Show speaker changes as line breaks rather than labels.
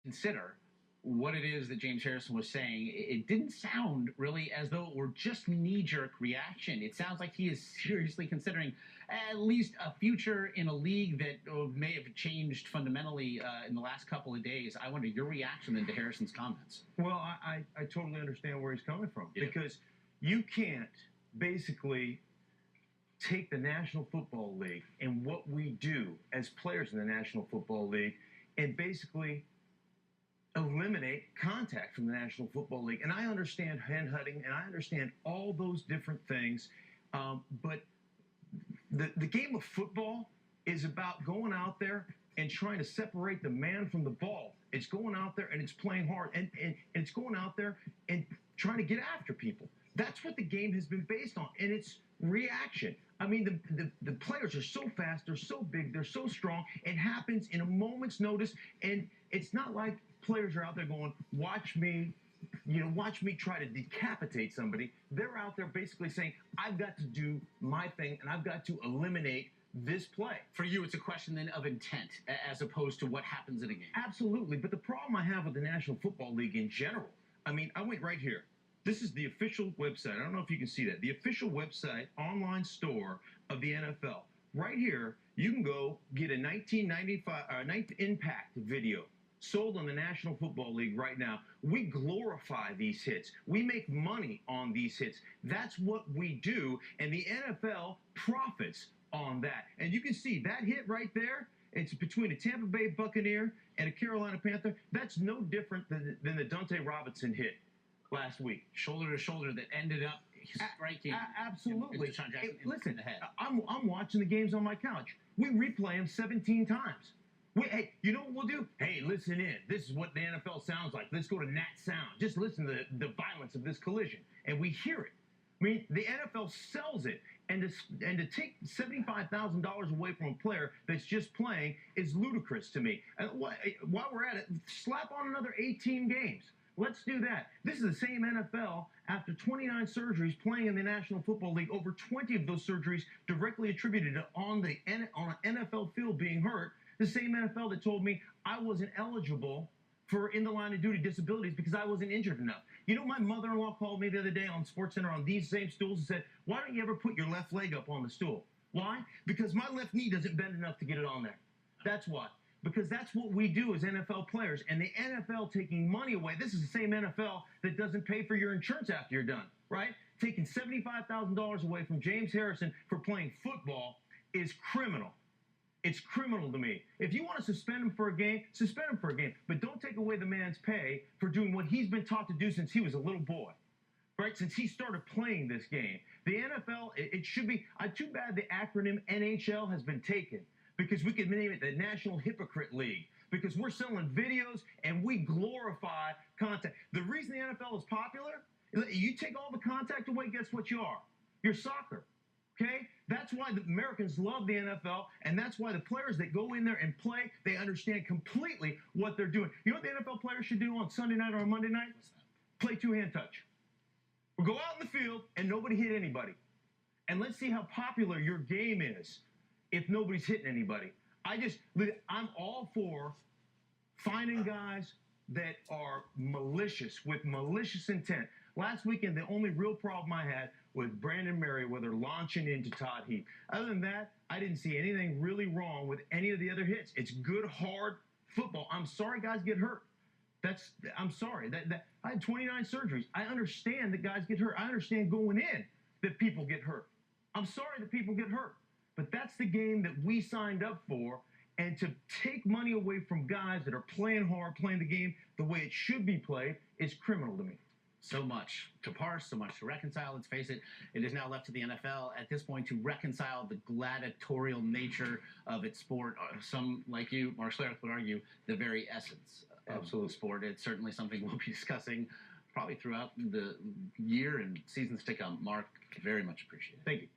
consider what it is that James Harrison was saying, it didn't sound really as though it were just knee-jerk reaction. It sounds like he is seriously considering at least a future in a league that may have changed fundamentally in the last couple of days. I wonder your reaction then to Harrison's comments.
Well, I totally understand where he's coming from, because you can't basically take the National Football League and what we do as players in the National Football League and basically eliminate contact from the National Football League. And I understand hand-hunting, and I understand all those different things, but the game of football is about going out there and trying to separate the man from the ball. It's going out there and it's playing hard, and it's going out there and trying to get after people. That's what the game has been based on, and it's reaction. I mean, the players are so fast, they're so big, they're so strong. It happens in a moment's notice, and it's not like players are out there going, watch me, watch me try to decapitate somebody. They're out there basically saying, I've got to do my thing, and I've got to eliminate this play.
For you, it's a question then of intent as opposed to what happens in a game.
Absolutely, but the problem I have with the National Football League in general, I mean, I went right here. This is the official website. I don't know if you can see that. The official website, online store of the NFL. Right here, you can go get a 1995 Impact video sold on the National Football League right now. We glorify these hits. We make money on these hits. That's what we do, and the NFL profits on that. And you can see that hit right there. It's between a Tampa Bay Buccaneer and a Carolina Panther. That's no different than the Dante Robinson hit last week.
Shoulder to shoulder that ended up striking.
Absolutely.
Hey,
listen, I'm watching the games on my couch. We replay them 17 times. Hey, you know what we'll do? Hey, listen in. This is what the NFL sounds like. Let's go to Nat Sound. Just listen to the violence of this collision. And we hear it. I mean, the NFL sells it. And to take $75,000 away from a player that's just playing is ludicrous to me. And while we're at it, slap on another 18 games. Let's do that. This is the same NFL after 29 surgeries playing in the National Football League. Over 20 of those surgeries directly attributed to on an NFL field being hurt. The same NFL that told me I wasn't eligible for in the line of duty disabilities because I wasn't injured enough. You know, my mother-in-law called me the other day on SportsCenter on these same stools and said, why don't you ever put your left leg up on the stool? Why? Because my left knee doesn't bend enough to get it on there. That's why. Because that's what we do as NFL players. And the NFL taking money away, this is the same NFL that doesn't pay for your insurance after you're done, right? Taking $75,000 away from James Harrison for playing football is criminal. It's criminal to me. If you want to suspend him for a game, suspend him for a game. But don't take away the man's pay for doing what he's been taught to do since he was a little boy, right? Since he started playing this game. The NFL, it should be, too bad the acronym NHL has been taken, because we could name it the National Hypocrite League, because we're selling videos and we glorify contact. The reason the NFL is popular, you take all the contact away, guess what you are? You're soccer. Okay? That's why the Americans love the NFL, and that's why the players that go in there and play, they understand completely what they're doing. You know what the NFL players should do on Sunday night or on Monday night? Play two-hand touch. We'll go out in the field and nobody hit anybody. And let's see how popular your game is if nobody's hitting anybody. I'm all for finding guys that are malicious, with malicious intent. Last weekend, the only real problem I had was Brandon Merriweather launching into Todd Heap. Other than that, I didn't see anything really wrong with any of the other hits. It's good, hard football. I'm sorry guys get hurt. I'm sorry. I had 29 surgeries. I understand that guys get hurt. I understand going in that people get hurt. I'm sorry that people get hurt. But that's the game that we signed up for, and to take money away from guys that are playing hard, playing the game the way it should be played, is criminal to me.
So much to parse, so much to reconcile. Let's face it, it is now left to the NFL at this point to reconcile the gladiatorial nature of its sport. Some, like you, Mark Schlereth, would argue the very essence of the sport. It's certainly something we'll be discussing probably throughout the year and seasons to come. Mark, very much appreciated.
Thank you.